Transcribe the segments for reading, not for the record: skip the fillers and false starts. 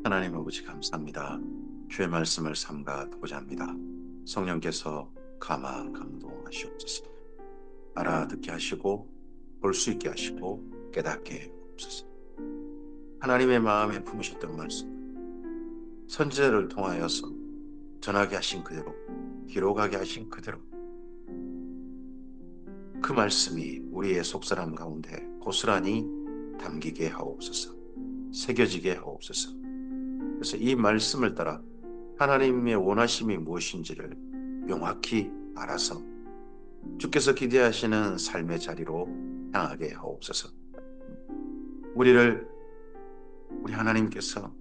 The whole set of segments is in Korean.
하나님 아버지 감사합니다. 주의 말씀을 삼가고자 합니다. 성령께서 감화 감동하시옵소서. 알아듣게 하시고 볼 수 있게 하시고 깨닫게 하옵소서. 하나님의 마음에 품으셨던 말씀 선지자를 통하여서 전하게 하신 그대로 기록하게 하신 그대로 그 말씀이 우리의 속사람 가운데 고스란히 담기게 하옵소서. 새겨지게 하옵소서. 그래서 이 말씀을 따라 하나님의 원하심이 무엇인지를 명확히 알아서 주께서 기대하시는 삶의 자리로 향하게 하옵소서. 우리를 우리 하나님께서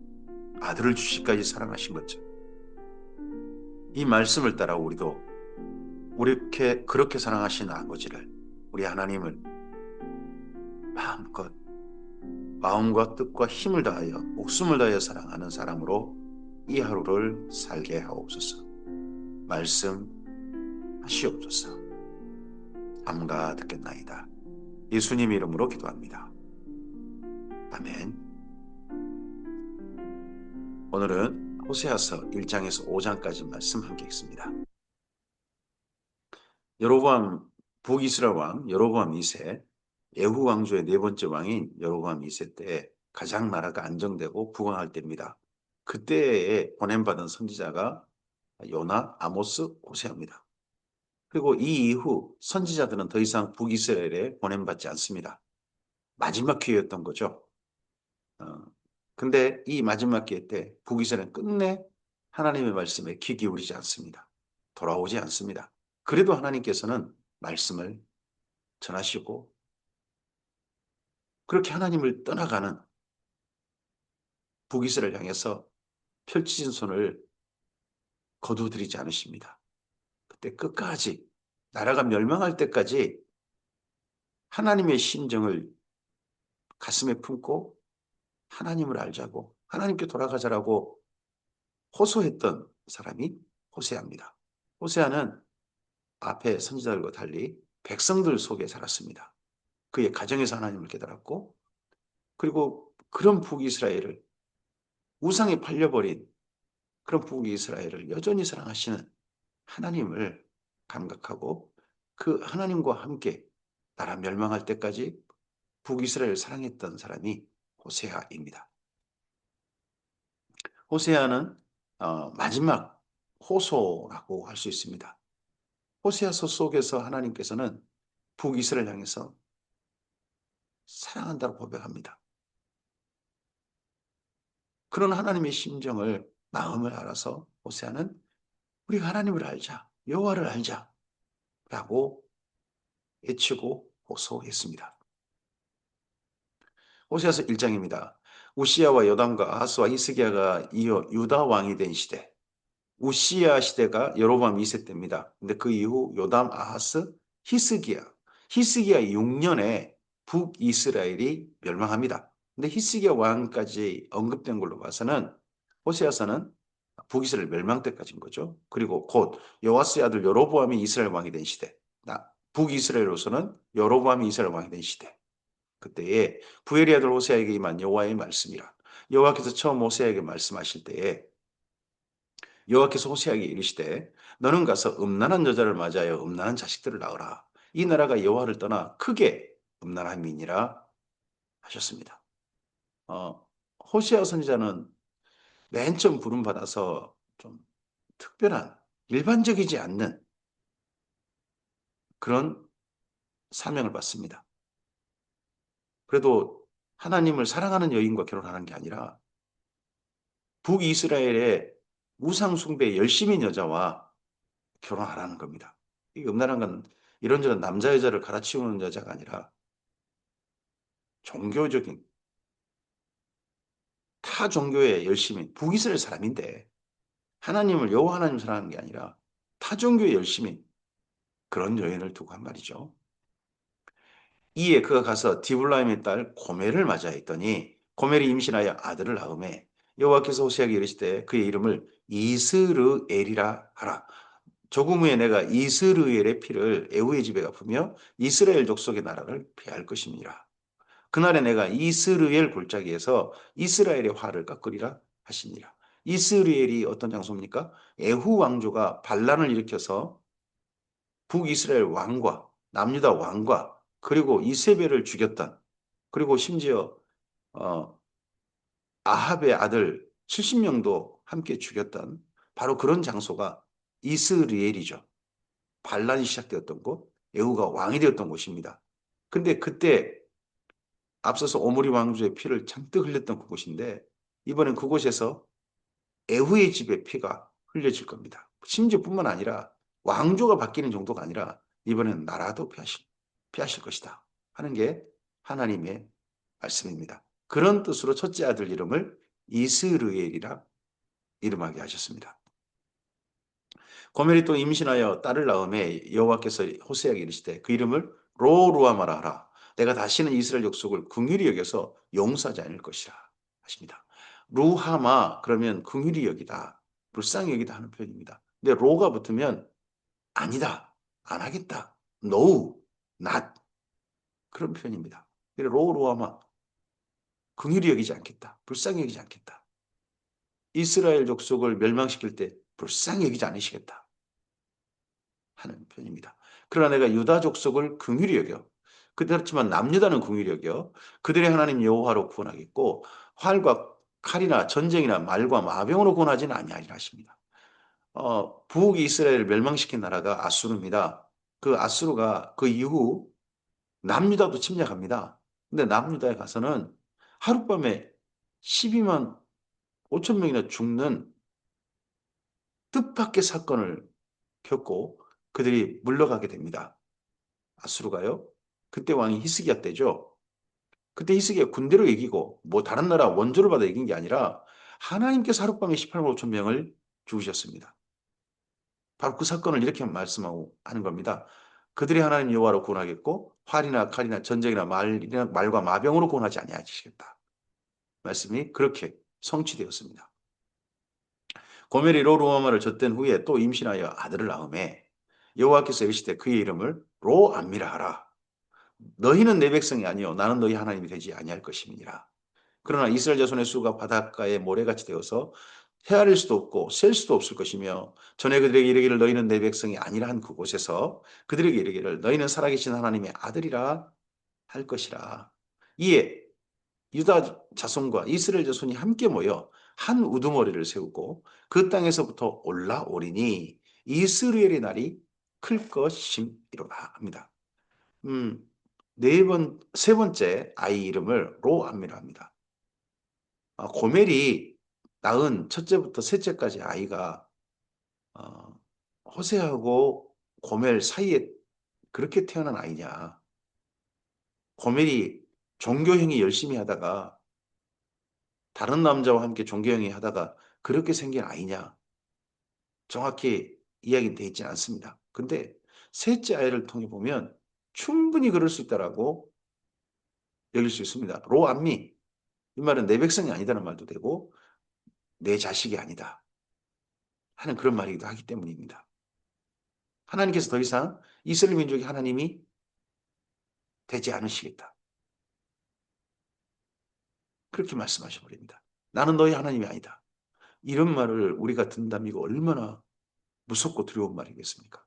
아들을 주시기까지 사랑하신 것처럼 이 말씀을 따라 우리도 우리께 그렇게 사랑하신 아버지를 우리 하나님을 마음껏 마음과 뜻과 힘을 다하여 목숨을 다하여 사랑하는 사람으로 이 하루를 살게 하옵소서. 말씀하시옵소서. 삼가 듣겠나이다. 예수님 이름으로 기도합니다. 아멘. 오늘은 호세아서 1장에서 5장까지 말씀 함께 읽습니다. 여로보암 북이스라엘 왕 여로보암 2세 예후 왕조의 네 번째 왕인 여로보암 2세 때 가장 나라가 안정되고 부강할 때입니다. 그때에 보냄받은 선지자가 요나, 아모스, 호세아입니다. 그리고 이 이후 선지자들은 더 이상 북이스라엘에 보냄받지 않습니다. 마지막 기회였던 거죠. 근데 이 마지막 기회 때 북이스라엘은 끝내 하나님의 말씀에 귀 기울이지 않습니다. 돌아오지 않습니다. 그래도 하나님께서는 말씀을 전하시고 그렇게 하나님을 떠나가는 북이스라엘 향해서 펼치신 손을 거두드리지 않으십니다. 그때 끝까지 나라가 멸망할 때까지 하나님의 심정을 가슴에 품고 하나님을 알자고 하나님께 돌아가자라고 호소했던 사람이 호세아입니다. 호세아는 앞에 선지자들과 달리 백성들 속에 살았습니다. 그의 가정에서 하나님을 깨달았고 그리고 그런 북이스라엘을 우상에 팔려버린 그런 북이스라엘을 여전히 사랑하시는 하나님을 감각하고 그 하나님과 함께 나라 멸망할 때까지 북이스라엘을 사랑했던 사람이 호세아입니다. 호세아는 마지막 호소라고 할 수 있습니다. 호세아서 속에서 하나님께서는 북이스라엘 향해서 사랑한다고 고백합니다. 그런 하나님의 심정을 마음을 알아서 호세아는 우리가 하나님을 알자, 여호와를 알자라고 외치고 호소했습니다. 호세아서 1장입니다. 우시야와 요담과 아하스와 히스기야가 이어 유다 왕이 된 시대. 우시야 시대가 여로보암 2세 때입니다. 근데 그 이후 요담, 아하스, 히스기야 6년에 북이스라엘이 멸망합니다. 근데 히스기야 왕까지 언급된 걸로 봐서는 호세아서는 북이스라엘 멸망 때까지인 거죠. 그리고 곧 여호와스의 아들 여로보암이 이스라엘 왕이 된 시대. 북이스라엘로서는 여로보암이 이스라엘 왕이 된 시대. 그때에 부엘의 아들 호세아에게 임한 여호와의 말씀이라. 여호와께서 처음 호세아에게 말씀하실 때에 여호와께서 호세아에게 이르시되 너는 가서 음란한 여자를 맞이하여 음란한 자식들을 낳으라. 이 나라가 여호와를 떠나 크게 음란함이니라 하셨습니다. 호세아 선지자는 맨 처음 부름 받아서 좀 특별한 일반적이지 않는 그런 사명을 받습니다. 그래도 하나님을 사랑하는 여인과 결혼하는 게 아니라 북이스라엘의 우상 숭배에 열심인 여자와 결혼하라는 겁니다. 이 음란한 건 이런저런 남자 여자를 갈아치우는 여자가 아니라 종교적인 타 종교에 열심인 북이스라엘 사람인데 하나님을 여호와 하나님 사랑하는 게 아니라 타 종교에 열심인 그런 여인을 두고 한 말이죠. 이에 그가 가서 디블라임의 딸 고멜을 맞이하였더니 고멜이 임신하여 아들을 낳음에 여호와께서 호세아에게 이르시되 그의 이름을 이스르엘이라 하라. 조금 후에 내가 이스르엘의 피를 에후의 집에 갚으며 이스라엘 족속의 나라를 피할 것입니다. 그날에 내가 이스르엘 골짜기에서 이스라엘의 화를 깎으리라 하시니라. 이스라엘이 어떤 장소입니까? 에후 왕조가 반란을 일으켜서 북이스라엘 왕과 남유다 왕과 그리고 이세벨을 죽였던, 그리고 심지어 어, 아합의 아들 70명도 함께 죽였던 바로 그런 장소가 이스라엘이죠. 반란이 시작되었던 곳, 에후가 왕이 되었던 곳입니다. 근데 그때 앞서서 오므리 왕조의 피를 잔뜩 흘렸던 그곳인데, 이번엔 그곳에서 에후의 집의 피가 흘려질 겁니다. 심지어 뿐만 아니라 왕조가 바뀌는 정도가 아니라 이번엔 나라도 피하실 것이다 하는 게 하나님의 말씀입니다. 그런 뜻으로 첫째 아들 이름을 이스르엘이라 이름하게 하셨습니다. 고멜이 또 임신하여 딸을 낳음에 여호와께서 호세아에게 이르시되 그 이름을 로루아마라 하라. 내가 다시는 이스라엘 족속을 긍휼히 여겨서 용서하지 않을 것이라 하십니다. 루하마 그러면 긍휼히 여기다, 불쌍히 여기다 하는 표현입니다. 근데 로가 붙으면 아니다, 안 하겠다, no, not 그런 표현입니다. 로루아마 긍휼히 여기지 않겠다, 불쌍히 여기지 않겠다. 이스라엘 족속을 멸망시킬 때 불쌍히 여기지 않으시겠다 하는 편입니다. 그러나 내가 유다 족속을 긍휼히 여겨. 그렇지만 남유다는 긍휼히 여겨. 그들의 하나님 여호와로 구원하겠고 활과 칼이나 전쟁이나 말과 마병으로 구원하지는 아니하리라 하십니다. 북이스라엘을 멸망시킨 나라가 아수르입니다. 그 아수르가 그 이후 남유다도 침략합니다. 근데 남유다에 가서는 하룻밤에 12만 5천 명이나 죽는 뜻밖의 사건을 겪고 그들이 물러가게 됩니다. 아수르가요. 그때 왕이 히스기야 때죠. 그때 히스기야 군대로 이기고 뭐 다른 나라 원조를 받아 이긴 게 아니라 하나님께서 하룻밤에 18만 5천 명을 죽으셨습니다. 바로 그 사건을 이렇게 말씀하고 하는 겁니다. 그들이 하나님 여호와로 구원하겠고 활이나 칼이나 전쟁이나 말과 마병으로 구원하지 아니하시겠다. 말씀이 그렇게 성취되었습니다. 고멜이 로루아마를 젖된 후에 또 임신하여 아들을 낳음에 여호와께서 이르시되 그의 이름을 로암미라 하라. 너희는 내 백성이 아니요 나는 너희 하나님이 되지 아니할 것임이니라. 그러나 이스라엘 자손의 수가 바닷가에 모래같이 되어서 헤아릴 수도 없고 셀 수도 없을 것이며 전에 그들에게 이르기를 너희는 내 백성이 아니라 한 그곳에서 그들에게 이르기를 너희는 살아계신 하나님의 아들이라 할 것이라. 이에 유다 자손과 이스라엘 자손이 함께 모여 한 우두머리를 세우고 그 땅에서부터 올라오리니 이스라엘의 날이 클 것임이로다 합니다. 세 번째 아이 이름을 로암미라 합니다. 고멜이 낳은 첫째부터 셋째까지 아이가 어, 호세하고 고멜 사이에 그렇게 태어난 아이냐. 고멜이 종교행위 열심히 하다가 다른 남자와 함께 종교행위 하다가 그렇게 생긴 아이냐. 정확히 이야기는 되어 있지는 않습니다. 근데 셋째 아이를 통해 보면 충분히 그럴 수 있다라고 여길 수 있습니다. 로암미. 이 말은 내 백성이 아니다는 말도 되고 내 자식이 아니다 하는 그런 말이기도 하기 때문입니다. 하나님께서 더 이상 이스라엘 민족이 하나님이 되지 않으시겠다. 그렇게 말씀하셔 버립니다. 나는 너희 하나님이 아니다. 이런 말을 우리가 듣는다면 이거 얼마나 무섭고 두려운 말이겠습니까?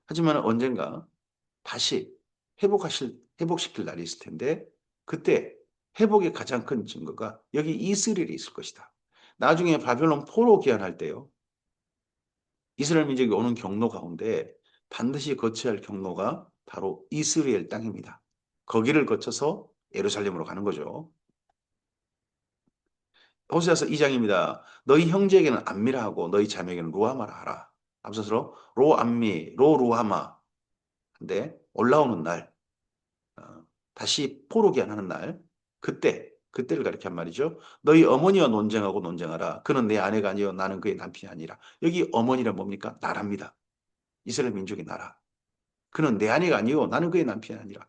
하지만 언젠가 다시 회복시킬 날이 있을 텐데 그때 회복의 가장 큰 증거가 여기 이스라엘이 있을 것이다. 나중에 바벨론 포로 귀환할 때요. 이스라엘 민족이 오는 경로 가운데 반드시 거쳐야 할 경로가 바로 이스라엘 땅입니다. 거기를 거쳐서 예루살렘으로 가는 거죠. 호세아서 2장입니다. 너희 형제에게는 암미라 하고 너희 자매에게는 루하마라 하라. 앞서서 로암미, 로루하마. 근데 올라오는 날, 다시 포로기한하는 날, 그때를 가리켜 말이죠. 너희 어머니와 논쟁하고 논쟁하라. 그는 내 아내가 아니요 나는 그의 남편이 아니라. 여기 어머니란 뭡니까? 나라입니다. 이스라엘 민족의 나라. 그는 내 아내가 아니요 나는 그의 남편이 아니라.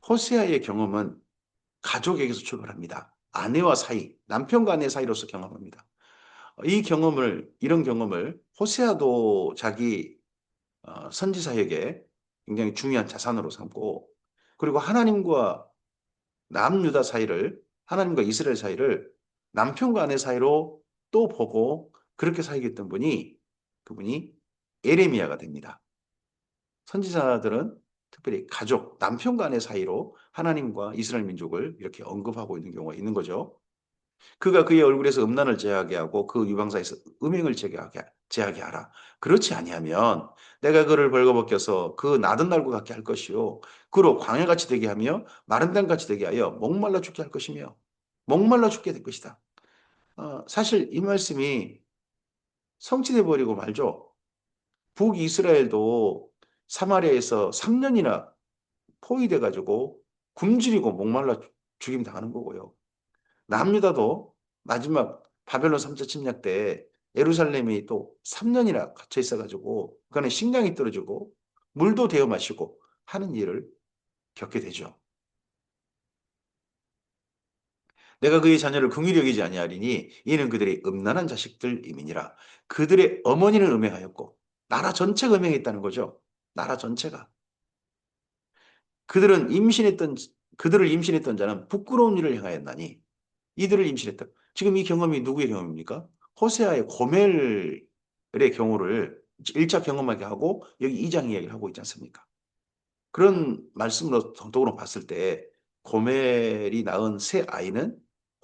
호세아의 경험은 가족에게서 출발합니다. 아내와 사이, 남편과 아내 사이로서 경험합니다. 이런 경험을 호세아도 자기 선지자에게 굉장히 중요한 자산으로 삼고 그리고 하나님과 남유다 사이를, 하나님과 이스라엘 사이를 남편과 아내 사이로 또 보고 그렇게 살겠던 분이, 그분이 에레미야가 됩니다. 선지자들은 특별히 가족, 남편과 아내 사이로 하나님과 이스라엘 민족을 이렇게 언급하고 있는 경우가 있는 거죠. 그가 그의 얼굴에서 음란을 제하게 하고 그 유방사에서 음행을 제하게 하라. 그렇지 아니하면 내가 그를 벌거벗겨서 그 나던 날과 같게 할 것이요. 그로 광야같이 되게 하며 마른 땅같이 되게 하여 목말라 죽게 할 것이며 목말라 죽게 될 것이다. 사실 이 말씀이 성취돼 버리고 말죠. 북이스라엘도 사마리아에서 3년이나 포위돼 가지고 굶주리고 목말라 죽임 당하는 거고요. 남유다도 마지막 바벨론 3차 침략 때 예루살렘이 또 3년이나 갇혀 있어 가지고 그간에 식량이 떨어지고 물도 데워 마시고 하는 일을 겪게 되죠. 내가 그의 자녀를 긍휼히 여기지 아니하리니 이는 그들의 음란한 자식들임이니라. 그들의 어머니는 음행하였고 나라 전체가 음행했다는 거죠. 나라 전체가. 그들은 임신했던 그들을 임신했던 자는 부끄러운 일을 행하였나니 이들을 임신했다. 지금 이 경험이 누구의 경험입니까? 호세아의 고멜의 경우를 1차 경험하게 하고 여기 2장 이야기를 하고 있지 않습니까? 그런 말씀으로 더더으로 봤을 때 고멜이 낳은 새 아이는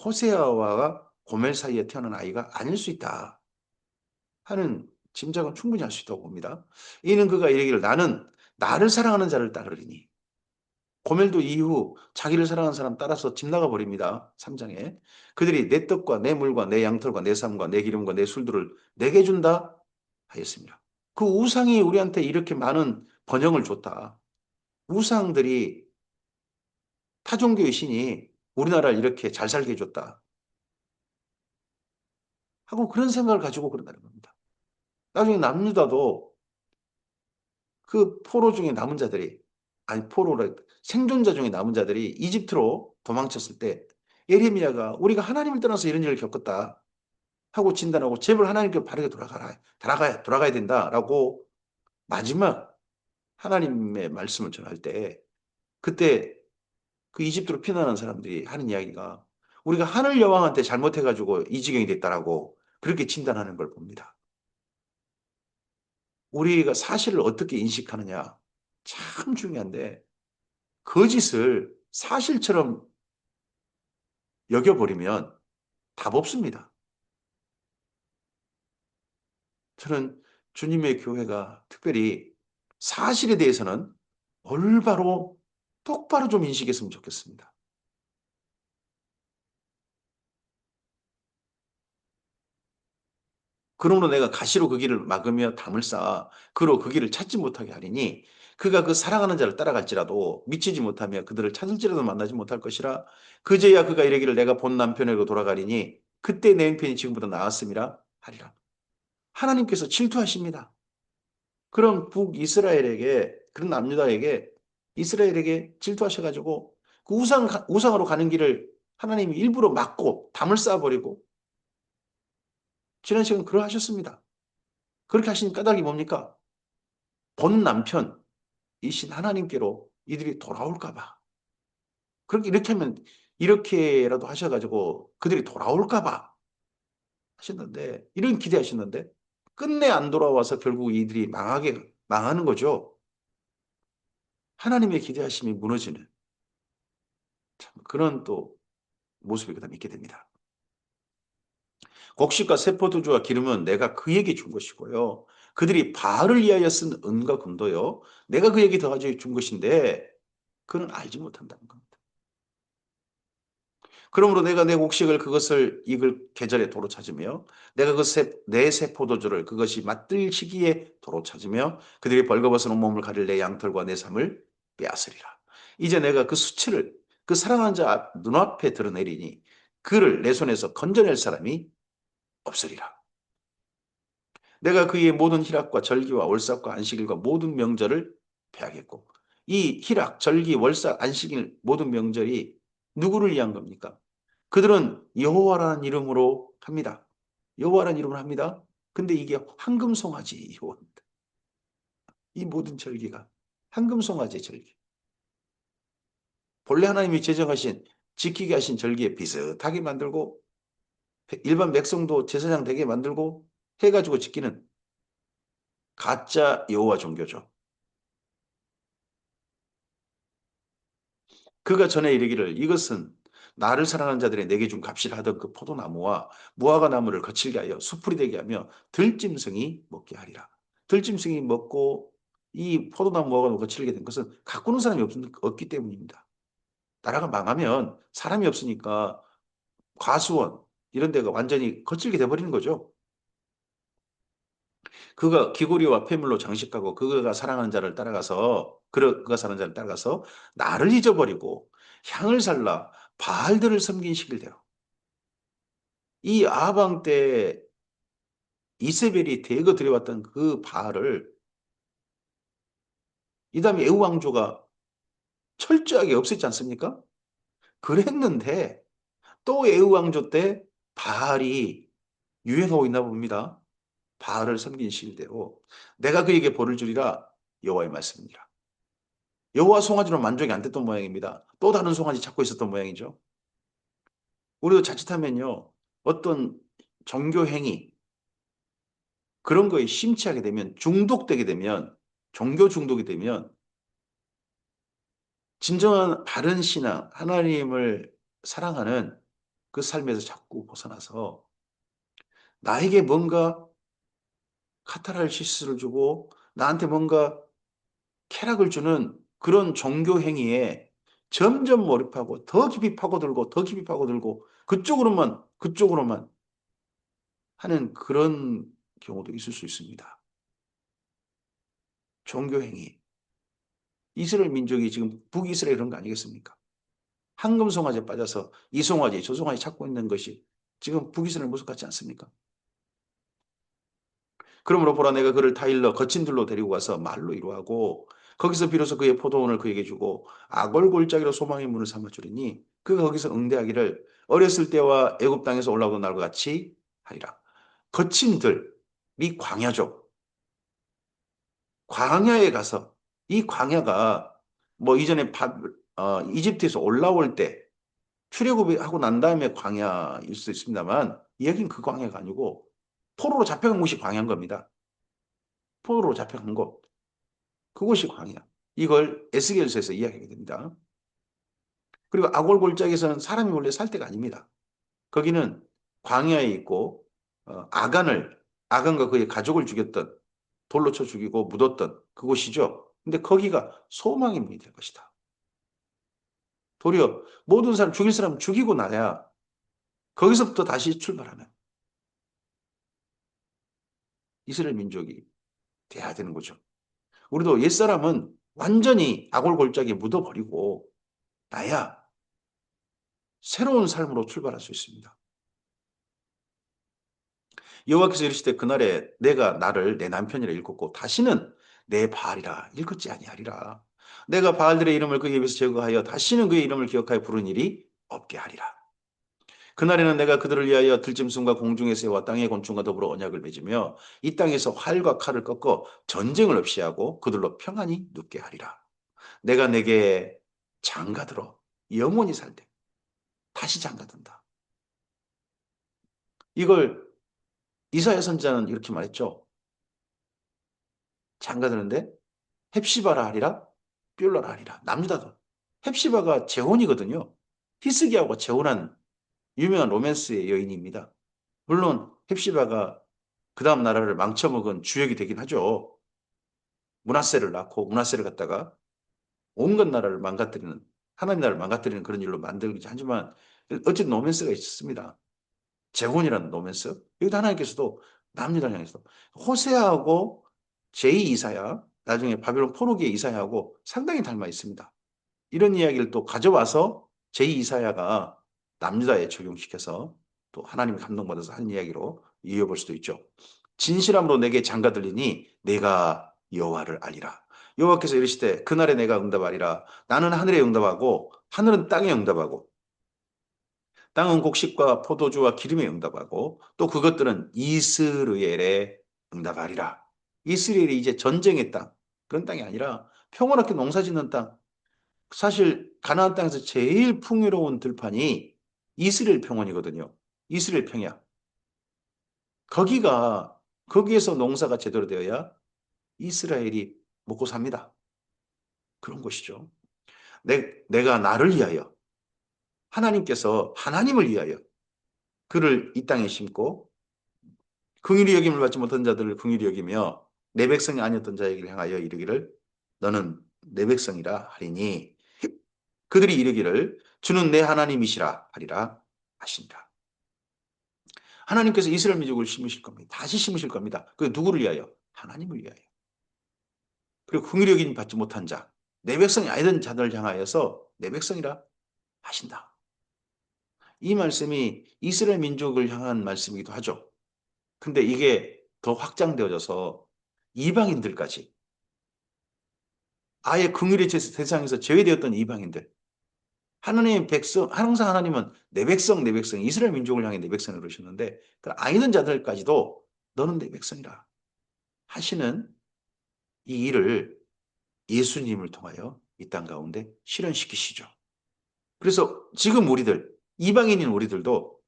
호세아와 고멜 사이에 태어난 아이가 아닐 수 있다 하는 짐작은 충분히 할 수 있다고 봅니다. 이는 그가 이르기를 나는 나를 사랑하는 자를 따르리니 고멜도 이후 자기를 사랑하는 사람 따라서 집 나가 버립니다. 3장에. 그들이 내 떡과 내 물과 내 양털과 내 삶과 내 기름과 내 술들을 내게 준다 하였습니다. 그 우상이 우리한테 이렇게 많은 번영을 줬다. 우상들이 타종교의 신이 우리나라를 이렇게 잘 살게 해줬다. 하고 그런 생각을 가지고 그런다는 겁니다. 나중에 남유다도 그 포로 중에 남은 자들이 아니 포로라 생존자 중에 남은 자들이 이집트로 도망쳤을 때 예레미야가 우리가 하나님을 떠나서 이런 일을 겪었다 하고 진단하고 제발 하나님께 바르게 돌아가야 된다라고 마지막 하나님의 말씀을 전할 때 그때 그 이집트로 피난한 사람들이 하는 이야기가 우리가 하늘 여왕한테 잘못해가지고 이 지경이 됐다라고 그렇게 진단하는 걸 봅니다. 우리가 사실을 어떻게 인식하느냐 참 중요한데 거짓을 사실처럼 여겨버리면 답 없습니다. 저는 주님의 교회가 특별히 사실에 대해서는 올바로 똑바로 좀 인식했으면 좋겠습니다. 그러므로 내가 가시로 그 길을 막으며 담을 쌓아 그로 그 길을 찾지 못하게 하리니 그가 그 사랑하는 자를 따라갈지라도 미치지 못하며 그들을 찾을지라도 만나지 못할 것이라 그제야 그가 이르기를 내가 본 남편에게로 돌아가리니 그때 내 형편이 지금보다 나았음이라 하리라. 하나님께서 질투하십니다. 그런 북이스라엘에게 그런 남유다에게 이스라엘에게 질투하셔가지고 그 우상으로 가는 길을 하나님이 일부러 막고 담을 쌓아버리고 지난 시간 그러하셨습니다. 그렇게 하신 까닭이 뭡니까? 본 남편이신 하나님께로 이들이 돌아올까 봐. 그렇게 이렇게 하면 이렇게라도 하셔가지고 그들이 돌아올까 봐 하셨는데 이런 기대하셨는데 끝내 안 돌아와서 결국 이들이 망하는 거죠. 하나님의 기대하심이 무너지는 참 그런 또 모습이 그다음 있게 됩니다. 곡식과 세포도주와 기름은 내가 그에게 준 것이고요. 그들이 바알을 위하여 쓴 은과 금도요. 내가 그에게 더하여 준 것인데 그는 알지 못한다는 겁니다. 그러므로 내가 내 곡식을 그것을 익을 계절에 도로 찾으며 내가 내 세포도주를 그것이 맞들 시기에 도로 찾으며 그들이 벌거벗은 온몸을 가릴 내 양털과 내 삶을 빼앗으리라. 이제 내가 그 수치를 그 사랑하는 자 눈앞에 드러내리니 그를 내 손에서 건져낼 사람이 없으리라. 내가 그의 모든 희락과 절기와 월삭과 안식일과 모든 명절을 패하겠고 이 희락, 절기, 월삭, 안식일 모든 명절이 누구를 위한 겁니까? 그들은 여호와라는 이름으로 합니다. 여호와라는 이름으로 합니다. 근데 이게 황금송아지 여호와입니다. 이 모든 절기가 황금송아지 절기. 본래 하나님이 제정하신 지키게 하신 절기에 비슷하게 만들고 일반 백성도 제사장 되게 만들고 해가지고 지키는 가짜 여호와 종교죠. 그가 전에 이르기를 이것은 나를 사랑하는 자들이 내게 준 값이라 하던 그 포도나무와 무화과 나무를 거칠게 하여 수풀이 되게 하며 들짐승이 먹게 하리라. 들짐승이 먹고 이 포도나무 무화과 나무 거칠게 된 것은 가꾸는 사람이 없기 때문입니다. 나라가 망하면 사람이 없으니까 과수원 이런 데가 완전히 거칠게 돼버리는 거죠. 그가 귀고리와 폐물로 장식하고 그가 사랑하는 자를 따라가서 그가 사랑하는 자를 따라가서 나를 잊어버리고 향을 살라 바알들을 섬긴 시길대로 이 아방 때 이세벨이 대거 들여왔던 그 바알을 이 다음에 에우 왕조가 철저하게 없앴지 않습니까? 그랬는데 또 에우 왕조 때 바알이 유행하고 있나 봅니다. 바알을 섬긴 시길대로 내가 그에게 벌을 주리라 여호와의 말씀이니라. 여호와 송아지로 만족이 안 됐던 모양입니다. 또 다른 송아지 찾고 있었던 모양이죠. 우리도 자칫하면요. 어떤 종교 행위 그런 거에 심취하게 되면 중독되게 되면 종교 중독이 되면 진정한 바른 신앙 하나님을 사랑하는 그 삶에서 자꾸 벗어나서 나에게 뭔가 카타르시스를 주고 나한테 뭔가 쾌락을 주는 그런 종교 행위에 점점 몰입하고 더 깊이 파고들고 더 깊이 파고들고 그쪽으로만 하는 그런 경우도 있을 수 있습니다. 종교 행위. 이스라엘 민족이 지금 북이스라엘 그런 거 아니겠습니까? 황금 송아지에 빠져서 이 송아지 저 송아지 찾고 있는 것이 지금 북이스라엘 모습 같지 않습니까? 그러므로 보라 내가 그를 타일러 거친 들로 데리고 가서 말로 이루하고 거기서 비로소 그의 포도원을 그에게 주고 아골골짜기로 소망의 문을 삼아 주리니 그가 거기서 응대하기를 어렸을 때와 애굽 땅에서 올라오던 날과 같이 하리라. 거친 들, 이 광야죠. 광야에 가서 이 광야가 뭐 이전에 이집트에서 올라올 때 출애굽하고 난 다음에 광야일 수 있습니다만 여긴 그 광야가 아니고 포로로 잡혀간 곳이 광야인 겁니다. 포로로 잡혀간 곳. 그곳이 광야. 이걸 에스겔서에서 이야기하게 됩니다. 그리고 아골 골짜기에서는 사람이 원래 살 데가 아닙니다. 거기는 광야에 있고 아간과 그의 가족을 죽였던 돌로 쳐 죽이고 묻었던 그곳이죠. 근데 거기가 소망의 문이 될 것이다. 도리어 모든 사람 죽일 사람 죽이고 나야 거기서부터 다시 출발하는 이스라엘 민족이 돼야 되는 거죠. 우리도 옛사람은 완전히 아골골짜기에 묻어버리고 나야 새로운 삶으로 출발할 수 있습니다. 여호와께서 이르시되 그날에 내가 나를 내 남편이라 일컫고 다시는 내 바알이라 일컫지 아니하리라. 내가 바알들의 이름을 그의 입에서 제거하여 다시는 그의 이름을 기억하여 부른 일이 없게 하리라. 그날에는 내가 그들을 위하여 들짐승과 공중의 새와 땅의 곤충과 더불어 언약을 맺으며 이 땅에서 활과 칼을 꺾어 전쟁을 없이 하고 그들로 평안히 눕게 하리라. 내가 내게 장가들어 영원히 살되 다시 장가든다. 이걸 이사야 선지자는 이렇게 말했죠. 장가드는데 헵시바라 하리라 뷸라라 하리라. 남유다도. 헵시바가 재혼이거든요. 히스기야하고 재혼한 유명한 로맨스의 여인입니다. 물론 헵시바가 그 다음 나라를 망쳐먹은 주역이 되긴 하죠. 문하세를 낳고 문하세를 갖다가 온갖 나라를 망가뜨리는 하나님 나라를 망가뜨리는 그런 일로 만들긴 하지만 어쨌든 로맨스가 있었습니다. 재혼이라는 로맨스. 여기도 하나님께서도 남유다를 향해서 호세아하고 제2 이사야 나중에 바벨론 포로기의 이사야하고 상당히 닮아 있습니다. 이런 이야기를 또 가져와서 제2 이사야가 남유다에 적용시켜서 또 하나님의 감동받아서 한 이야기로 이어볼 수도 있죠. 진실함으로 내게 장가 들리니 내가 여호와를 알리라. 여호와께서 이르시되 그날에 내가 응답하리라. 나는 하늘에 응답하고 하늘은 땅에 응답하고 땅은 곡식과 포도주와 기름에 응답하고 또 그것들은 이스라엘에 응답하리라. 이스라엘이 이제 전쟁의 땅 그런 땅이 아니라 평화롭게 농사짓는 땅. 사실 가나안 땅에서 제일 풍요로운 들판이 이스라엘 평원이거든요. 이스라엘 평야. 거기에서 농사가 제대로 되어야 이스라엘이 먹고 삽니다. 그런 것이죠. 내가 나를 위하여, 하나님께서 하나님을 위하여 그를 이 땅에 심고 긍휼히 여김을 받지 못한 자들을 긍휼히 여기며 내 백성이 아니었던 자에게 향하여 이르기를 너는 내 백성이라 하리니 그들이 이르기를 주는 내 하나님이시라 하리라 하신다. 하나님께서 이스라엘 민족을 심으실 겁니다. 다시 심으실 겁니다. 그 누구를 위하여? 하나님을 위하여. 그리고 긍휼히 여김 받지 못한 자, 내 백성이 아니던 자들을 향하여서 내 백성이라 하신다. 이 말씀이 이스라엘 민족을 향한 말씀이기도 하죠. 근데 이게 더 확장되어져서 이방인들까지 아예 긍휼의 대상에서 제외되었던 이방인들 하나님의 백성 항상 하나님은 내 백성 내 백성 이스라엘 민족을 향해 내 백성을 그러셨는데 그 아니던 자들까지도 너는 내 백성이라 하시는 이 일을 예수님을 통하여 이 땅 가운데 실현시키시죠. 그래서 지금 우리들 이방인인 우리들도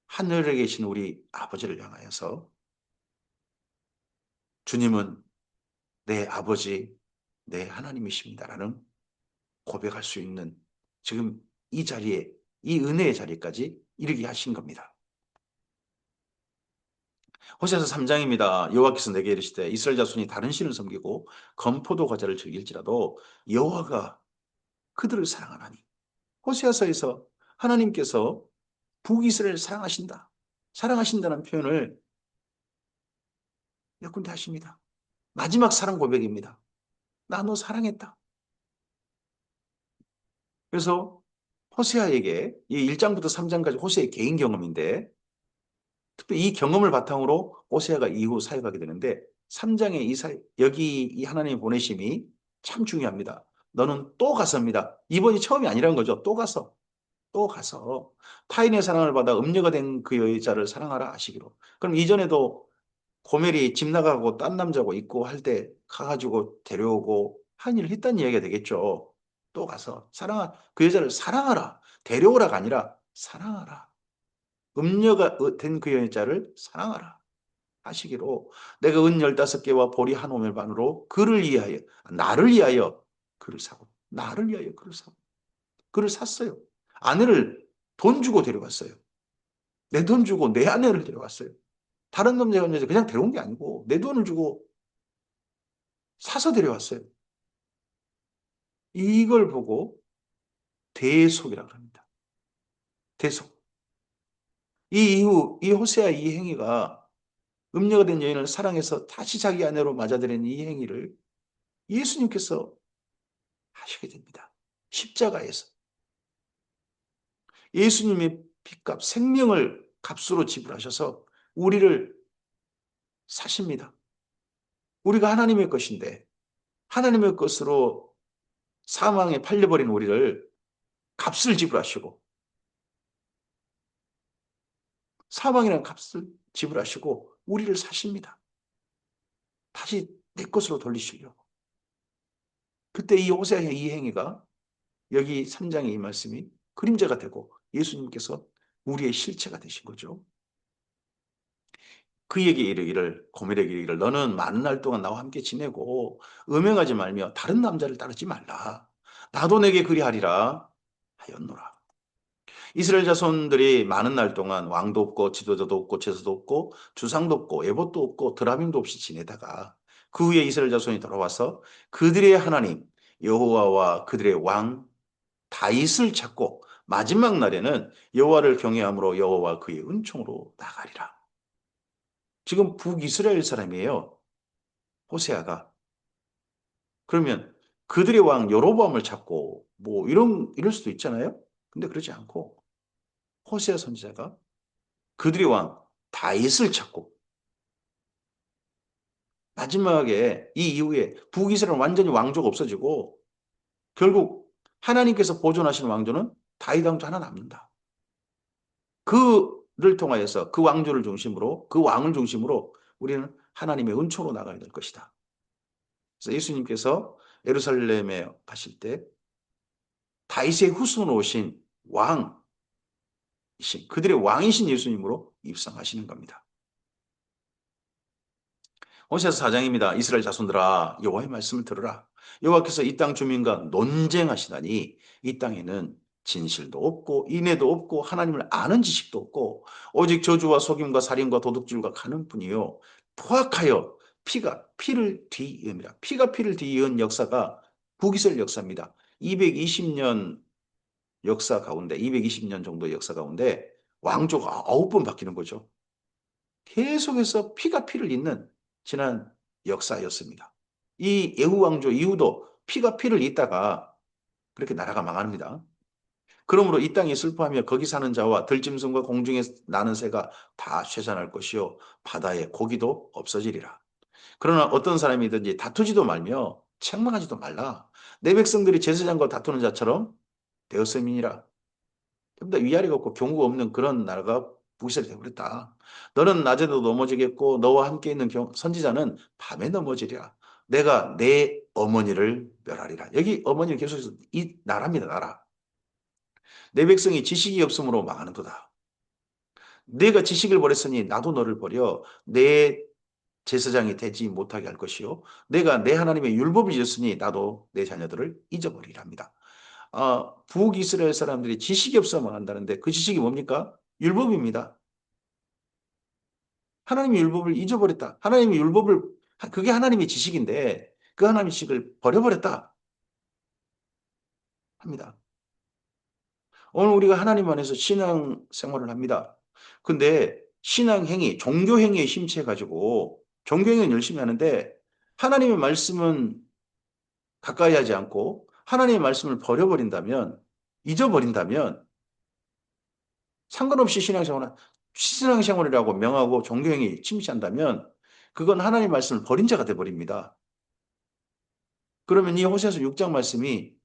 하늘에 계신 우리 아버지를 향하여서 주님은 내 아버지 내 하나님이십니다라는 고백할 수 있는 지금 이 자리에 이 은혜의 자리까지 이르게 하신 겁니다. 호세아서 3장입니다. 여호와께서 내게 이르시되 이스라엘 자손이 다른 신을 섬기고 건포도 과자를 즐길지라도 여호와가 그들을 사랑하나니. 호세아서에서 하나님께서 북이스라엘을 사랑하신다. 사랑하신다는 표현을 몇 군데 하십니다. 마지막 사랑 고백입니다. 나 너 사랑했다. 그래서 호세아에게 이 1장부터 3장까지 호세아의 개인 경험인데 특히 이 경험을 바탕으로 호세아가 이후 사역하게 되는데 3장의 여기 이 하나님의 보내심이 참 중요합니다. 너는 또 가서입니다. 이번이 처음이 아니라는 거죠. 또 가서 타인의 사랑을 받아 음녀가 된 그 여자를 사랑하라 하시기로. 그럼 이전에도 고멜이 집 나가고 딴 남자고 있고 할 때 가가지고 데려오고 한 일을 했다는 이야기가 되겠죠. 또 가서 그 여자를 사랑하라. 데려오라가 아니라 사랑하라. 음녀가 된 그 여자를 사랑하라 하시기로 내가 은 15개와 보리 한 오멜 반으로 나를 위하여 그를 사고 나를 위하여 그를 사고 그를 샀어요. 아내를 돈 주고 데려갔어요. 내 돈 주고 내 아내를 데려갔어요. 다른 남자가 그냥 데려온 게 아니고 내 돈을 주고 사서 데려왔어요. 이걸 보고 대속이라고 합니다. 대속. 이 이후 이 호세아 이 행위가 음녀가 된 여인을 사랑해서 다시 자기 아내로 맞아들이는 이 행위를 예수님께서 하시게 됩니다. 십자가에서. 예수님의 피값, 생명을 값으로 지불하셔서 우리를 사십니다. 우리가 하나님의 것인데 하나님의 것으로 사망에 팔려버린 우리를 값을 지불하시고 사망이라는 값을 지불하시고 우리를 사십니다. 다시 내 것으로 돌리시려고. 그때 이 호세아의 이 행위가 여기 3장의 이 말씀이 그림자가 되고 예수님께서 우리의 실체가 되신 거죠. 그에게 이르기를 고멜에게 이르기를 너는 많은 날 동안 나와 함께 지내고 음행하지 말며 다른 남자를 따르지 말라. 나도 내게 그리하리라 하였노라. 이스라엘 자손들이 많은 날 동안 왕도 없고 지도자도 없고 제사도 없고 주상도 없고 에봇도 없고 드라밈도 없이 지내다가 그 후에 이스라엘 자손이 돌아와서 그들의 하나님 여호와와 그들의 왕 다윗을 찾고 마지막 날에는 여호와를 경외함으로 여호와 그의 은총으로 나가리라. 지금 북이스라엘 사람이에요. 호세아가. 그러면 그들의 왕 여로보암을 찾고 뭐 이럴 수도 있잖아요. 근데 그러지 않고 호세아 선지자가 그들의 왕 다윗을 찾고 마지막에 이 이후에 북이스라엘은 완전히 왕조가 없어지고 결국 하나님께서 보존하신 왕조는 다윗 왕조 하나 남는다. 그를 통하여서 그 왕조를 중심으로 그 왕을 중심으로 우리는 하나님의 은총으로 나가야 될 것이다. 그래서 예수님께서 예루살렘에 가실 때 다윗의 후손으로 오신 왕이신 그들의 왕이신 예수님으로 입성하시는 겁니다. 호세아서 4장입니다. 이스라엘 자손들아 여호와의 말씀을 들으라. 여호와께서 이 땅 주민과 논쟁하시다니 이 땅에는 진실도 없고 인애도 없고 하나님을 아는 지식도 없고 오직 저주와 속임과 살인과 도둑질과 가는 뿐이요 포악하여 피를 뒤이음이라. 피가 피를 뒤이은 역사가 북이스라엘 역사입니다. 220년 역사 가운데 220년 정도 역사 가운데 왕조가 9번 바뀌는 거죠. 계속해서 피가 피를 잇는 지난 역사였습니다. 이 예후 왕조 이후도 피가 피를 잇다가 그렇게 나라가 망합니다. 그러므로 이 땅이 슬퍼하며 거기 사는 자와 들짐승과 공중에 나는 새가 다 쇠잔할 것이요 바다의 고기도 없어지리라. 그러나 어떤 사람이든지 다투지도 말며 책망하지도 말라. 내 백성들이 제사장과 다투는 자처럼 되었음이니라. 좀더 위아래가 없고 경우가 없는 그런 나라가 북이스라엘이 되어버렸다. 너는 낮에도 넘어지겠고 너와 함께 있는 선지자는 밤에 넘어지리라. 내가 내 어머니를 멸하리라. 여기 어머니를 계속해서 이 나라입니다. 나라. 내 백성이 지식이 없으므로 망하는도다. 내가 지식을 버렸으니 나도 너를 버려 내 제사장이 되지 못하게 할 것이요. 내가 내 하나님의 율법을 잊었으니 나도 내 자녀들을 잊어버리랍니다. 북이스라엘 사람들이 지식이 없어 망한다는데 그 지식이 뭡니까? 율법입니다. 하나님의 율법을 잊어버렸다. 하나님의 율법을 그게 하나님의 지식인데 그 하나님의 지식을 버려버렸다 합니다. 오늘 우리가 하나님 안에서 신앙 생활을 합니다. 근데 신앙 행위, 종교 행위에 심취해 가지고 종교 행위는 열심히 하는데 하나님의 말씀은 가까이 하지 않고 하나님의 말씀을 버려버린다면 잊어버린다면 상관없이 신앙생활이라고 명하고 종교행위 침시한다면 그건 하나님의 말씀을 버린 자가 돼버립니다. 그러면 이 호세아서 6장 말씀이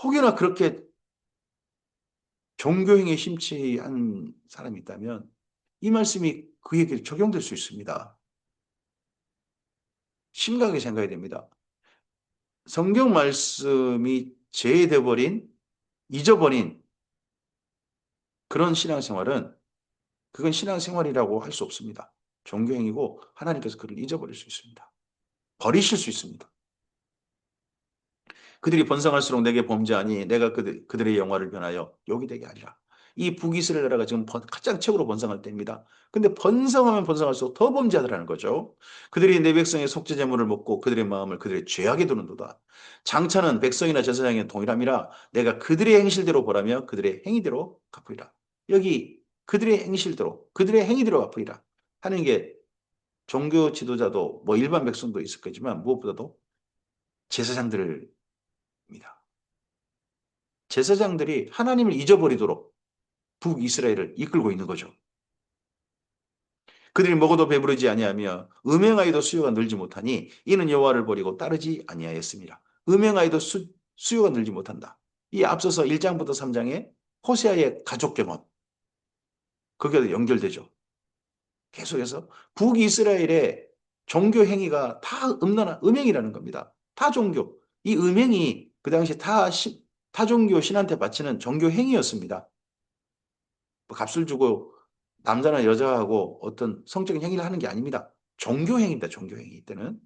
혹여나 그렇게 종교행위에 심취한 사람이 있다면 이 말씀이 그에게 적용될 수 있습니다. 심각하게 생각해야 됩니다. 성경 말씀이 제해돼버린, 잊어버린 그런 신앙생활은 그건 신앙생활이라고 할 수 없습니다. 종교행위고 하나님께서 그를 잊어버릴 수 있습니다. 버리실 수 있습니다. 그들이 번성할수록 내게 범죄하니 내가 그들의 영화를 변하여 욕이 되게 하리라. 이 북이스라엘 나라가 지금 가장 최고로 번성할 때입니다. 근데 번성하면 번성할수록 더 범죄하더라는 거죠. 그들이 내 백성의 속죄 제물을 먹고 그들의 마음을 그들의 죄악에 두는도다. 장차는 백성이나 제사장의 동일함이라 내가 그들의 행실대로 벌하며 그들의 행위대로 갚으리라. 여기 그들의 행실대로 그들의 행위대로 갚으리라 하는 게 종교 지도자도 뭐 일반 백성도 있을 거지만 무엇보다도 제사장들입니다. 제사장들이 하나님을 잊어버리도록 북이스라엘을 이끌고 있는 거죠. 그들이 먹어도 배부르지 아니하며 음행하여도 수요가 늘지 못하니 이는 여호와를 버리고 따르지 아니하였습니다. 음행하여도 수요가 늘지 못한다. 이 앞서서 1장부터 3장에 호세아의 가족 경험 거기에 연결되죠. 계속해서 북이스라엘의 종교 행위가 다 음행이라는 겁니다. 타 종교. 이 음행이 그 당시 타 종교 신한테 바치는 종교 행위였습니다. 뭐 값을 주고 남자나 여자하고 어떤 성적인 행위를 하는 게 아닙니다. 종교 행위입니다. 종교 행위 때는.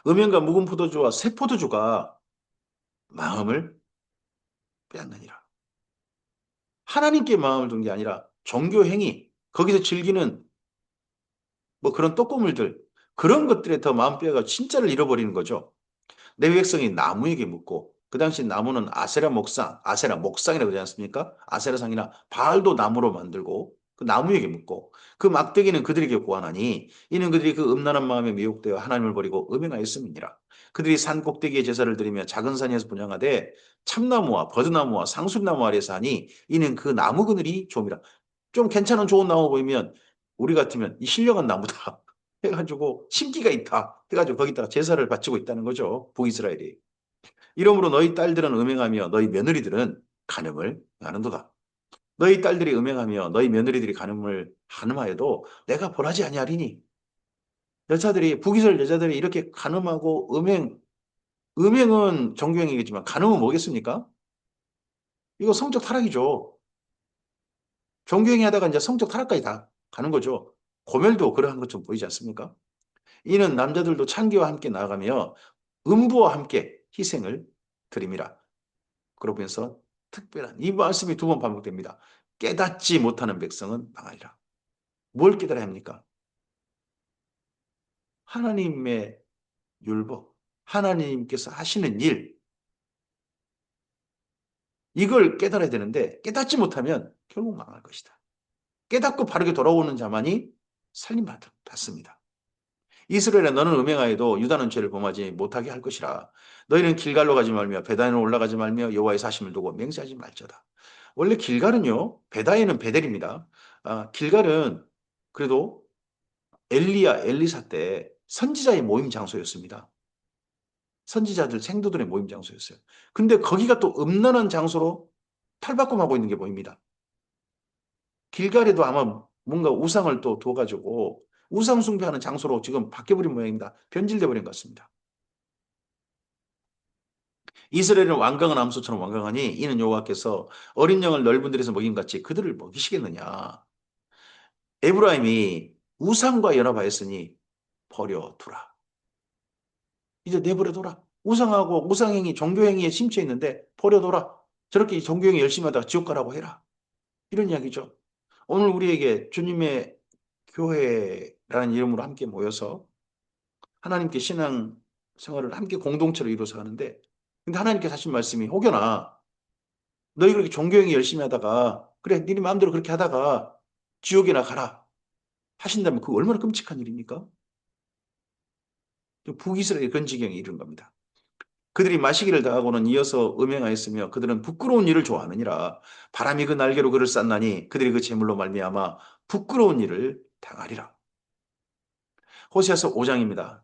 음행과 묵은 포도주와 새 포도주가 마음을 빼앗느니라. 하나님께 마음을 둔 게 아니라 종교 행위, 거기서 즐기는 뭐 그런 떡고물들, 그런 것들에 더 마음 빼가 진짜를 잃어버리는 거죠. 내 백성이 나무에게 묻고 그 당시 나무는 아세라 목상이라고 그러지 않습니까? 아세라상이나 바알도 나무로 만들고 그 나무에게 묻고 그 막대기는 그들에게 고하나니 이는 그들이 그 음란한 마음에 미혹되어 하나님을 버리고 음행하였음이니라. 그들이 산 꼭대기에 제사를 드리며 작은 산에서 분양하되 참나무와 버드나무와 상술나무 아래서 하니 이는 그 나무 그늘이 좋음이라. 좀 괜찮은 좋은 나무 보이면 우리 같으면 이 신령한 나무다 해가지고 심기가 있다 해가지고 거기다가 제사를 바치고 있다는 거죠. 북이스라엘이. 이러므로 너희 딸들은 음행하며 너희 며느리들은 간음을 하는도다. 너희 딸들이 음행하며 너희 며느리들이 간음을 하여도 내가 벌하지 아니하리니. 북이스라엘 여자들이 이렇게 간음하고 음행 음행은 종교행위겠지만 간음은 뭐겠습니까? 이거 성적 타락이죠. 종교행위 하다가 이제 성적 타락까지 다 가는 거죠. 고멜도 그러한 것 좀 보이지 않습니까? 이는 남자들도 창기와 함께 나아가며 음부와 함께 희생을 드림이라. 그러면서 특별한 이 말씀이 두 번 반복됩니다. 깨닫지 못하는 백성은 망하리라. 뭘 깨달아야 합니까? 하나님의 율법, 하나님께서 하시는 일, 이걸 깨달아야 되는데 깨닫지 못하면 결국 망할 것이다. 깨닫고 바르게 돌아오는 자만이 살림받습니다. 이스라엘아 너는 음행하여도 유다는 죄를 범하지 못하게 할 것이라. 너희는 길갈로 가지 말며 베다인으로 올라가지 말며 여호와의 사심을 두고 맹세하지 말자다. 원래 길갈은요, 베다인은 베델입니다. 길갈은 그래도 엘리야, 엘리사 때 선지자의 모임 장소였습니다. 선지자들, 생도들의 모임 장소였어요. 근데 거기가 또 음란한 장소로 탈바꿈하고 있는 게 보입니다. 길갈에도 아마 뭔가 우상을 또 둬가지고 우상 숭배하는 장소로 지금 바뀌어버린 모양입니다. 변질돼 버린 것 같습니다. 이스라엘은 완강한 암소처럼 완강하니 이는 여호와께서 어린 양을 넓은 들에서 먹인 같이 그들을 먹이시겠느냐. 에브라임이 우상과 연합하였으니 버려두라. 이제 내버려둬라. 우상하고 우상행위, 종교행위에 심취해 있는데 버려둬라. 저렇게 종교행위 열심히 하다가 지옥 가라고 해라. 이런 이야기죠. 오늘 우리에게 주님의 교회라는 이름으로 함께 모여서 하나님께 신앙 생활을 함께 공동체로 이루어서 하는데, 근데 하나님께서 하신 말씀이 혹여나 너희 그렇게 종교행위 열심히 하다가 그래 니네 마음대로 그렇게 하다가 지옥이나 가라 하신다면 그거 얼마나 끔찍한 일입니까? 북이스라엘 그런 지경에 이른 겁니다. 그들이 마시기를 당하고는 이어서 음행하였으며 그들은 부끄러운 일을 좋아하느니라. 바람이 그 날개로 그를 쌌나니 그들이 그 재물로 말미암아 부끄러운 일을 당하리라. 호세아서 5장입니다.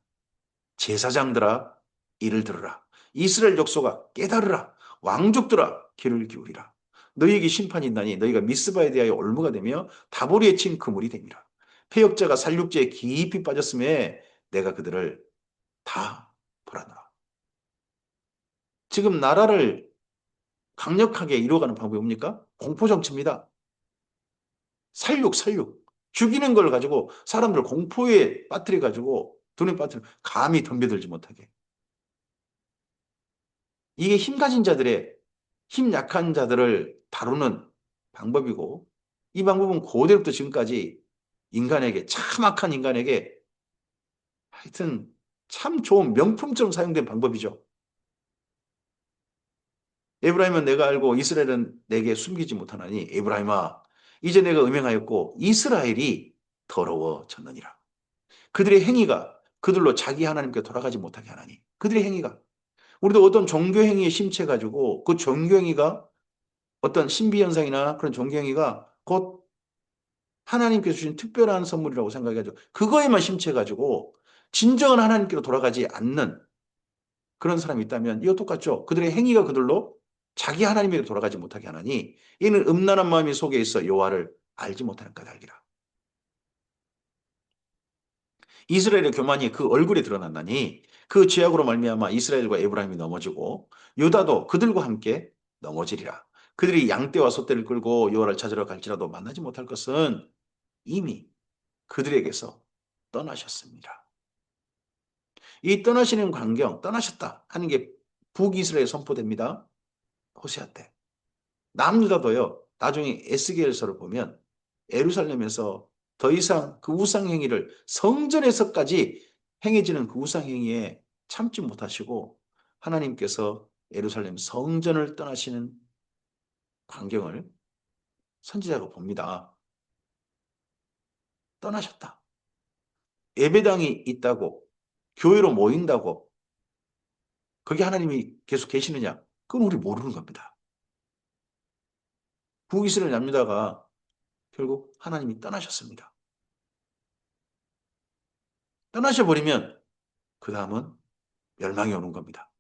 제사장들아 이를 들으라. 이스라엘 족속아 깨달으라. 왕족들아 귀를 기울이라. 너희에게 심판이 있나니 너희가 미스바에 대하여 올무가 되며 다보리에 친 그물이 되니라. 패역자가 살육죄에 깊이 빠졌음에 내가 그들을 다 벌하노라. 지금 나라를 강력하게 이루어가는 방법이 뭡니까? 공포정치입니다. 살육. 죽이는 걸 가지고 사람들 공포에 빠뜨려 가지고 돈에 빠뜨려 감히 덤벼들지 못하게. 이게 힘 가진 자들의 힘 약한 자들을 다루는 방법이고 이 방법은 고대부터 지금까지 인간에게 참 악한 인간에게 하여튼 참 좋은 명품처럼 사용된 방법이죠. 에브라임은 내가 알고 이스라엘은 내게 숨기지 못하나니 에브라임아 이제 내가 음행하였고 이스라엘이 더러워졌느니라. 그들의 행위가 그들로 자기 하나님께 돌아가지 못하게 하나니 그들의 행위가 우리도 어떤 종교 행위에 심취해 가지고 그 종교 행위가 어떤 신비 현상이나 그런 종교 행위가 곧 하나님께서 주신 특별한 선물이라고 생각해 가지고 그거에만 심취해 가지고 진정한 하나님께로 돌아가지 않는 그런 사람이 있다면 이거 똑같죠. 그들의 행위가 그들로 자기 하나님에게 돌아가지 못하게 하나니 이는 음란한 마음이 속에 있어 여호와를 알지 못하는 까닭이라. 이스라엘의 교만이 그 얼굴에 드러난다니 그 죄악으로 말미암아 이스라엘과 에브라임이 넘어지고 유다도 그들과 함께 넘어지리라. 그들이 양떼와 소떼를 끌고 여호와를 찾으러 갈지라도 만나지 못할 것은 이미 그들에게서 떠나셨습니다. 이 떠나시는 광경, 떠나셨다 하는 게 북이스라엘 선포됩니다. 호세아 때. 남유다도요. 나중에 에스겔서를 보면 예루살렘에서 더 이상 그 우상 행위를 성전에서까지 행해지는 그 우상 행위에 참지 못하시고 하나님께서 예루살렘 성전을 떠나시는 광경을 선지자가 봅니다. 떠나셨다. 예배당이 있다고 교회로 모인다고 거기 하나님이 계속 계시느냐? 그건 우리 모르는 겁니다. 북이스라엘 남유다가 결국 하나님이 떠나셨습니다. 떠나셔버리면 그 다음은 멸망이 오는 겁니다.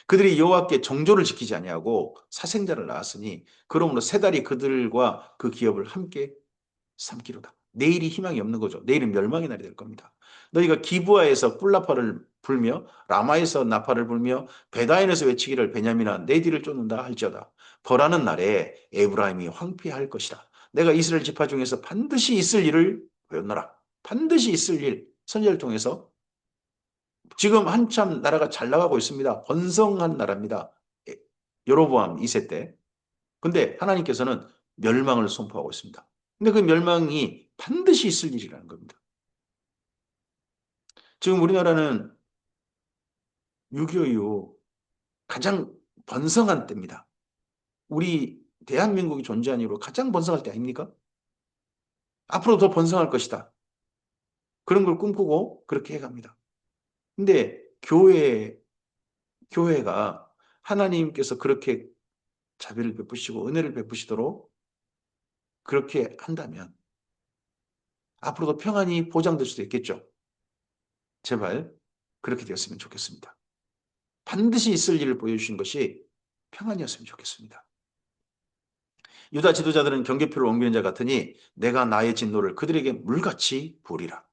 그들이 여호와께 정조를 지키지 아니하고 사생자를 낳았으니 그러므로 세 달이 그들과 그 기업을 함께 삼키로다. 내일이 희망이 없는 거죠. 내일은 멸망의 날이 될 겁니다. 너희가 기브아에서 뿔나파를 불며 라마에서 나팔을 불며 베다인에서 외치기를 베냐민아 내 뒤를 쫓는다 할지어다. 벌하는 날에 에브라임이 황폐할 것이다. 내가 이스라엘 지파 중에서 반드시 있을 일을 보였노라. 반드시 있을 일 선지자를 통해서 지금 한참 나라가 잘 나가고 있습니다. 번성한 나라입니다. 여로보암 2세 때. 근데 하나님께서는 멸망을 선포하고 있습니다. 근데 그 멸망이 반드시 있을 일이라는 겁니다. 지금 우리나라는 6.25 이후 가장 번성한 때입니다. 우리 대한민국이 존재한 이후로 가장 번성할 때 아닙니까? 앞으로 더 번성할 것이다. 그런 걸 꿈꾸고 그렇게 해갑니다. 근데 교회가 하나님께서 그렇게 자비를 베푸시고 은혜를 베푸시도록 그렇게 한다면 앞으로도 평안이 보장될 수도 있겠죠. 제발 그렇게 되었으면 좋겠습니다. 반드시 있을 일을 보여주신 것이 평안이었으면 좋겠습니다. 유다 지도자들은 경계표를 옮기는 자 같으니 내가 나의 진노를 그들에게 물같이 부으리라.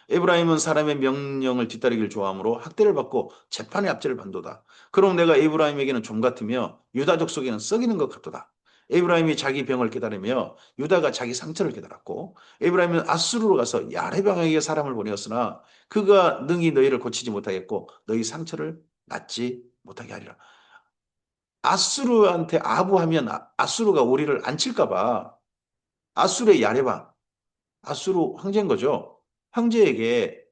에브라임은 사람의 명령을 뒤따르기를 좋아하므로 학대를 받고 재판의 압제를 받도다. 그럼 내가 에브라임에게는 좀 같으며 유다족 속에는 썩이는 것 같도다. 에브라임이 자기 병을 깨달으며 유다가 자기 상처를 깨달았고 에브라임은 아수르로 가서 야레방에게 사람을 보내었으나 그가 능히 너희를 고치지 못하겠고 너희 상처를 낫지 못하게 하리라. 아수르한테 아부하면 아수르가 우리를 안 칠까 봐 아수르의 야레방 아수르 황제인 거죠. 황제에게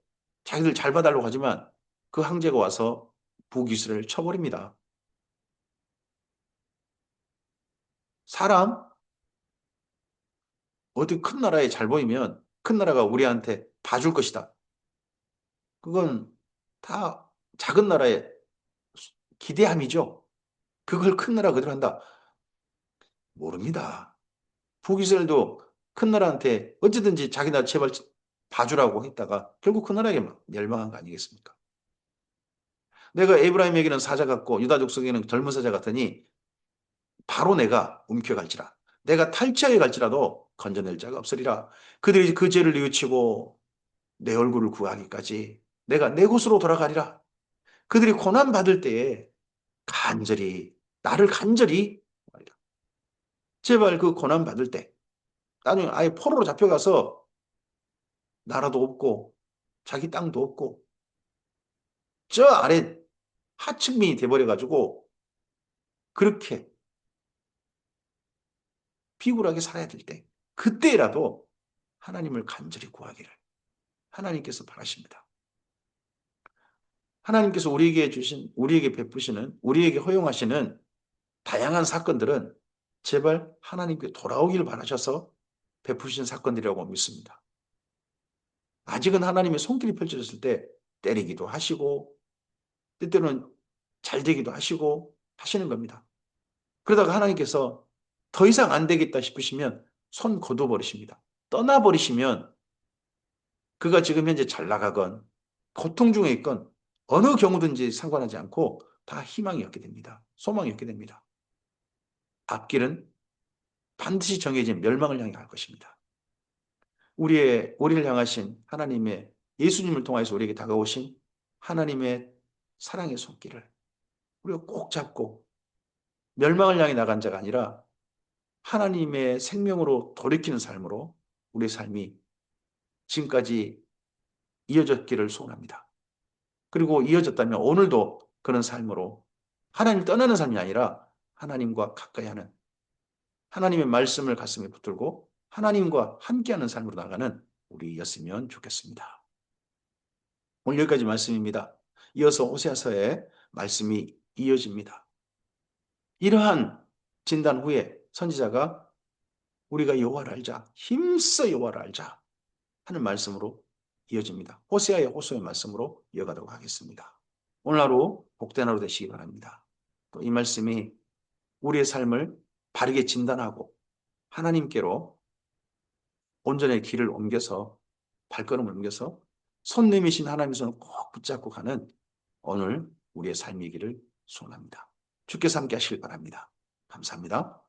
자기들 잘 봐달라고 하지만 그 황제가 와서 북이스라엘을 쳐버립니다. 사람 어디 큰 나라에 잘 보이면 큰 나라가 우리한테 봐줄 것이다. 그건 다 작은 나라의 기대함이죠. 그걸 큰 나라 그대로 한다. 모릅니다. 북이스라엘도 큰 나라한테 어찌든지 자기 나라 제발 봐주라고 했다가 결국 큰 나라에게 멸망한 거 아니겠습니까? 내가 에브라임에게는 사자 같고 유다족 속에는 젊은 사자 같으니 바로 내가 움켜갈지라. 내가 탈취하여 갈지라도 건져낼 자가 없으리라. 그들이 그 죄를 뉘우치고 내 얼굴을 구하기까지 내가 내 곳으로 돌아가리라. 그들이 고난 받을 때에 간절히 나를 간절히 구하리라. 제발 그 고난 받을 때 나중에 아예 포로로 잡혀가서 나라도 없고 자기 땅도 없고 저 아래 하층민이 돼버려가지고 그렇게 비굴하게 살아야 될 때 그때라도 하나님을 간절히 구하기를 하나님께서 바라십니다. 하나님께서 우리에게 주신, 우리에게 베푸시는, 우리에게 허용하시는 다양한 사건들은 제발 하나님께 돌아오기를 바라셔서 베푸신 사건들이라고 믿습니다. 아직은 하나님의 손길이 펼쳐졌을 때 때리기도 하시고 때때로는 잘 되기도 하시고 하시는 겁니다. 그러다가 하나님께서 더 이상 안 되겠다 싶으시면 손 거둬버리십니다. 떠나버리시면 그가 지금 현재 잘 나가건 고통 중에 있건 어느 경우든지 상관하지 않고 다 희망이 없게 됩니다. 소망이 없게 됩니다. 앞길은 반드시 정해진 멸망을 향해 갈 것입니다. 우리를 향하신 하나님의 예수님을 통해서 우리에게 다가오신 하나님의 사랑의 손길을 우리가 꼭 잡고 멸망을 향해 나간 자가 아니라 하나님의 생명으로 돌이키는 삶으로 우리의 삶이 지금까지 이어졌기를 소원합니다. 그리고 이어졌다면 오늘도 그런 삶으로 하나님 떠나는 삶이 아니라 하나님과 가까이 하는 하나님의 말씀을 가슴에 붙들고 하나님과 함께하는 삶으로 나가는 우리였으면 좋겠습니다. 오늘 여기까지 말씀입니다. 이어서 호세아서의 말씀이 이어집니다. 이러한 진단 후에 선지자가 우리가 여호와를 알자, 힘써 여호와를 알자 하는 말씀으로 이어집니다. 호세아의 호소의 말씀으로 이어가도록 하겠습니다. 오늘 하루 복된 하루 되시기 바랍니다. 또 이 말씀이 우리의 삶을 바르게 진단하고 하나님께로 온전히 길을 옮겨서 발걸음을 옮겨서 손 내미신 하나님의 손을 꼭 붙잡고 가는 오늘 우리의 삶이기를 소원합니다. 주께서 함께 하시길 바랍니다. 감사합니다.